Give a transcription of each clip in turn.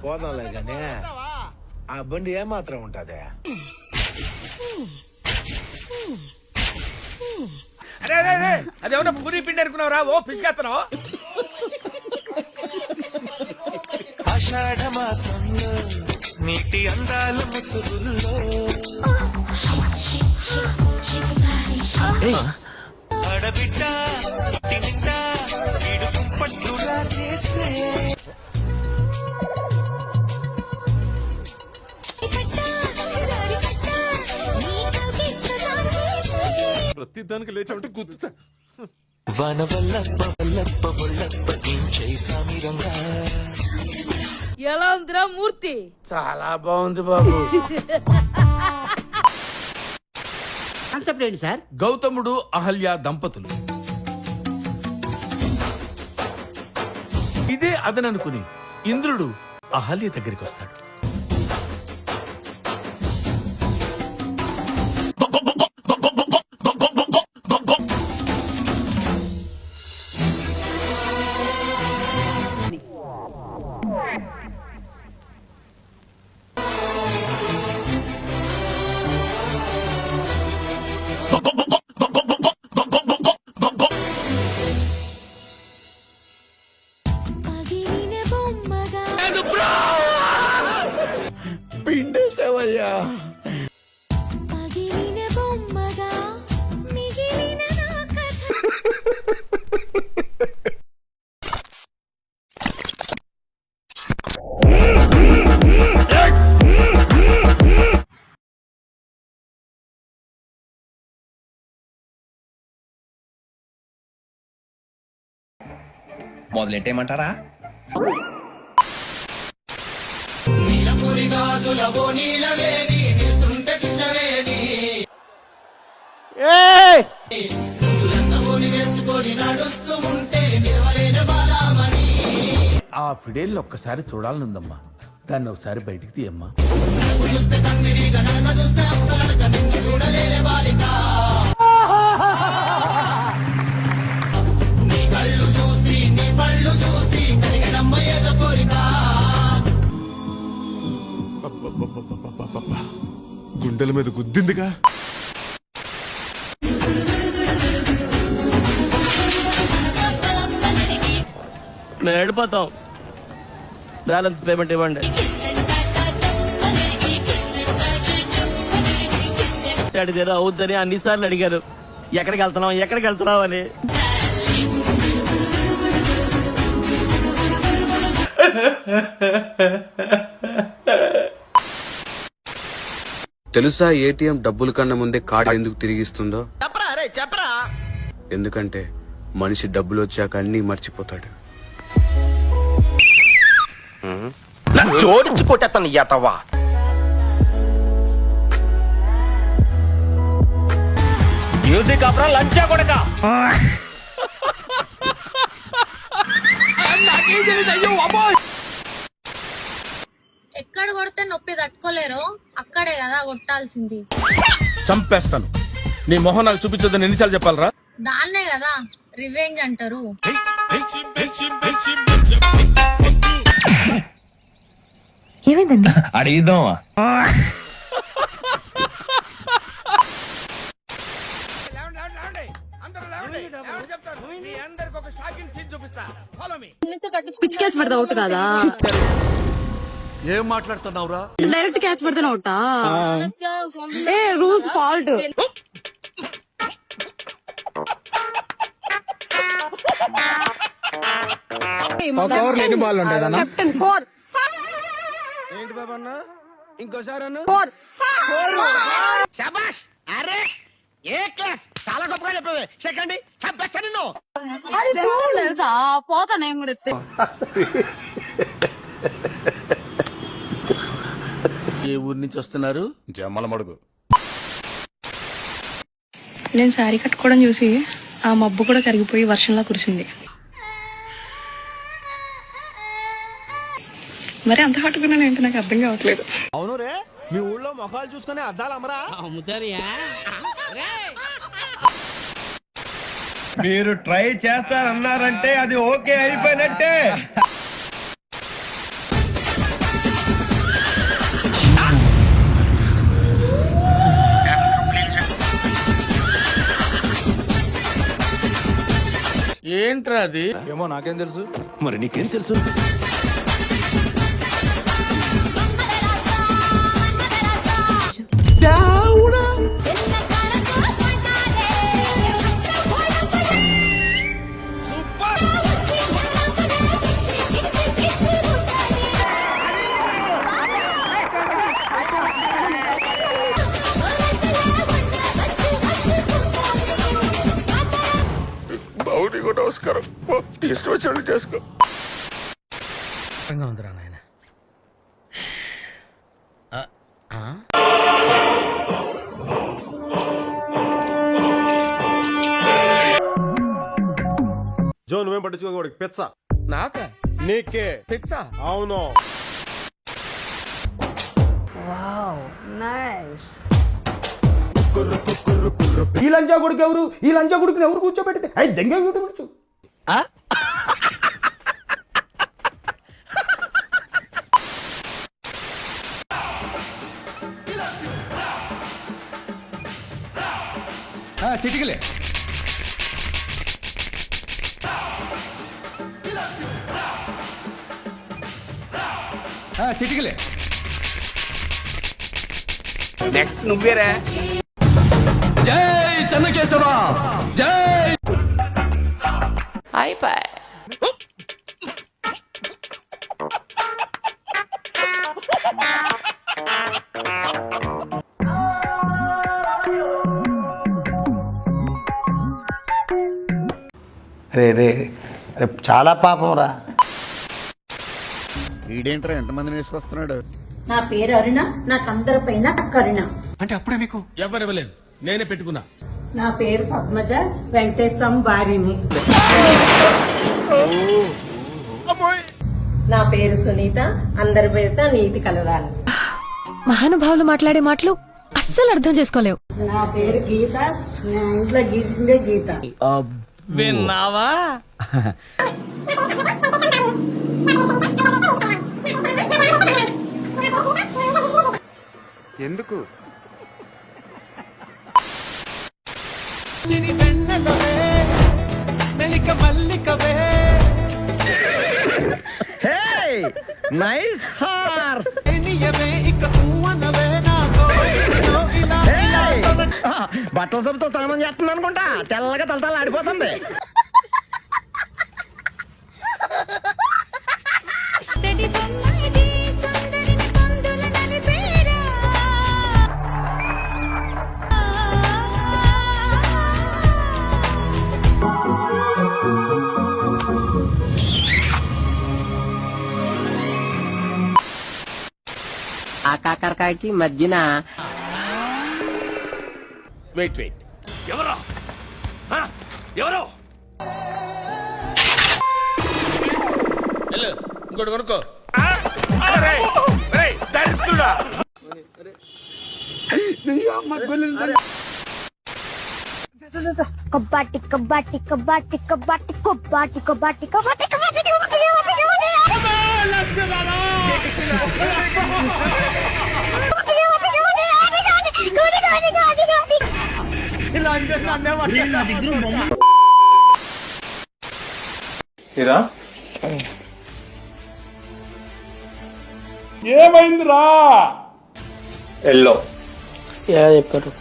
పోదాంలే కానీ ఆ బండి ఏమాత్రం ఉంటదే? అరే అదేమన్నా పూరి పిండి అనుకున్నావురా? ఓ పిసికేస్తున్నావు. ఆషాఢ మాసంలో నీటి అందాల ముసుగుల్లో ఆడబిడ్డ తింటా వీడు పట్టులా చేసే ప్రతి దానికి లేచామంటే గుర్తుతా. వన వల్లప్ప వల్లప్ప వల్లప్ప ఏం చేసామి రంగా. ఎలా ఉందిరా మూర్తి? చాలా బాగుంది బాబు. కాన్సెప్ట్ ఏంటి సార్? గౌతముడు అహల్య దంపతులు ఇదే అదననుకుని ఇంద్రుడు అహల్య దగ్గరికి వస్తాడు. పిండేసావయ్యా. మొదలెట్టేయమంటారా? ఆ ఫిడేల్ని ఒక్కసారి చూడాలనుందమ్మా. దాన్ని ఒకసారి బయటికి తీయమ్మా. గుండెల మీద గుద్దిందిగా. మేము వెళ్ళిపోతాం. బ్యాలెన్స్ పేమెంట్ ఇవ్వండి. అడిగారు అవుద్దని అన్నిసార్లు అడిగారు. ఎక్కడికి వెళ్తున్నాం అని. తెలుసా ఏటీఎం డబ్బుల కన్నా ముందే కార్డు ఎందుకు తిరిగిస్తుందో? చెప్పరా. ఎందుకంటే మనిషి డబ్బులు వచ్చాక అన్ని మర్చిపోతాడు. జోడించి కొట్టేస్తాను యాతవ్వా. మ్యూజిక్ అప్పుడు లంచా కొడక. ఎక్కడ కొడితే నొప్పి తట్టుకోలేరు అక్కడే కదా కొట్టాల్సింది. చంపేస్తాను. నీ మొహం నాకు చూపించొద్దని ఎన్నిసార్లు చెప్పాలరా? దాన్నే కదా రివెంజ్ అంటారు. ఏమైందండి? అడిగిద్దామా? పిచ్ క్యాచ్ పడతా అవుట్ కదా? ఏం మాట్లాడుతున్నావురా? డైరెక్ట్ క్యాచ్ పడతాను అవుటా? ఏ రూల్స్ ఫాల్ట్. కెప్టెన్ 4. ఏంటి బాబు అన్న? ఇంకోసారి అన్న. 4. శభాష్. అరే ఏ క్లాస్, చాలా గొప్పగా చెప్పావే. సెకండ్ చంపేస్తా నిన్ను. తెలుసా పోతా నేను కూడా. ఏ ఊరి నుంచి వస్తున్నారు? జమ్మల మడుగు. నేను శారీ కట్టుకోవడం చూసి ఆ మబ్బు కూడా కరిగిపోయి వర్షంలా కురిసింది. మరి అంత హట్టుకున్నాను ఏంటి నాకు అర్థం కావట్లేదు. అవును రే, మీ ఊళ్ళో మొఖాలు చూసుకునే అద్దాలు అమ్మరా? మీరు ట్రై చేస్తారన్నారంటే అది ఓకే అయిపోయినట్టే. ఏంట్రా అది? ఏమో నాకేం తెలుసు. మరి నీకేం తెలుసు? నమస్కారం. ఇష్టం వచ్చినట్టు చేసుకో. ఉందిరా నాయన. జో నువ్వేం పట్టించుకోకూడదు. పెచ్చ నాకా? నీకే పిచ్చా? అవును. ఈ లంజా కొడుకు ఎవరు? ఈ లంజా కొడుకుని ఎవరు కూర్చోబెడితే అయి దెంగే కూర్చో. చిటికలే చిటికలే. నెక్స్ట్ నువ్వేరా? జై చెన్నకేశవ జై. అయిపోయి. రే రే రే, చాలా పాపం రా. వీడేంట్రా ఎంతమందిని వేసుకొస్తున్నాడు? నా పేరు అరుణ, నాకు అందరిపైన కరుణ. అంటే అప్పుడే మీకు ఎవరివ్వలేదు, నేనే పెట్టుకున్నా. నా పేరు పద్మజ, వెంకటేశం భార్యని. నా పేరు సునీత, అందరి పేరుతో నీతి కలరాలి. మహానుభావులు మాట్లాడే మాటలు అస్సలు అర్థం చేసుకోలేవు. నా పేరు గీత, నా ఇంట్లో గీసిందే గీత. విన్నావా? ఎందుకు? Nice horse. బట్టల సబ్బుతో స్నానం చేస్తుంది అనుకుంటా, తెల్లగా తలతల ఆడిపోతుంది. ఆ కాకరకాయకి మధ్యన వెయిట్ వెయిట్, ఎవరో ఎవరో ఇంకోటి కొనుక్కో. కబాటి కబాటి కబాటి కబాటి కబాటి కబాటి కబాటి కబాటి ఏమైందిరా? ఎల్లో ఎలా చెప్పారు?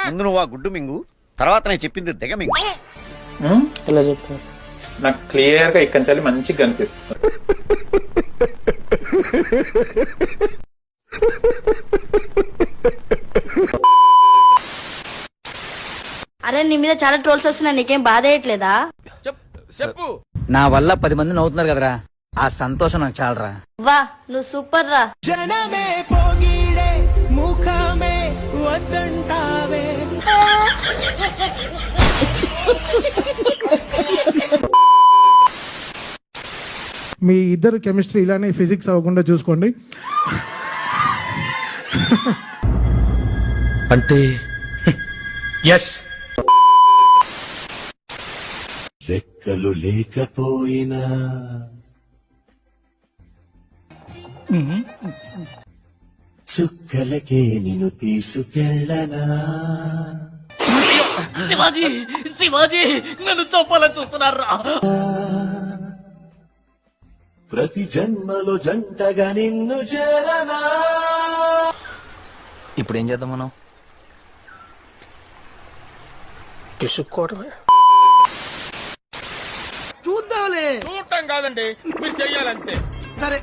ముందు నువ్వు ఆ గుడ్డు మింగు, తర్వాత నేను చెప్పింది దిగ మింగు. ఎలా చెప్పారు? నాకు క్లియర్ గా ఇక్కడి నుంచి మంచిగా కనిపిస్తుంది. అరే నీ మీద చాలా ట్రోల్స్ వస్తున్నాయి, నీకేం బాధ అయ్యట్లేదా? చెప్పు. నా వల్ల 10 మంది నవ్వుతున్నారు కదరా, ఆ సంతోషం నాకు చాలరా. వా నువ్వు సూపర్ రా. మీ ఇద్దరు కెమిస్ట్రీ ఇలానే ఫిజిక్స్ అవ్వకుండా చూసుకోండి. అంటే ఎస్. రెక్కలు లేకపోయినా చుక్కలకే నిన్ను తీసుకెళ్ళనా. శివాజీ శివాజీ నన్ను చంపాలని చూస్తున్నారా? ప్రతి జన్మలో జంటగా నిన్ను చేరనా. ఇప్పుడు ఏం చేద్దాం మనం? పిసుక్కోవడమే. చూడటం కాదండి, మీరు చెయ్యాలంతే.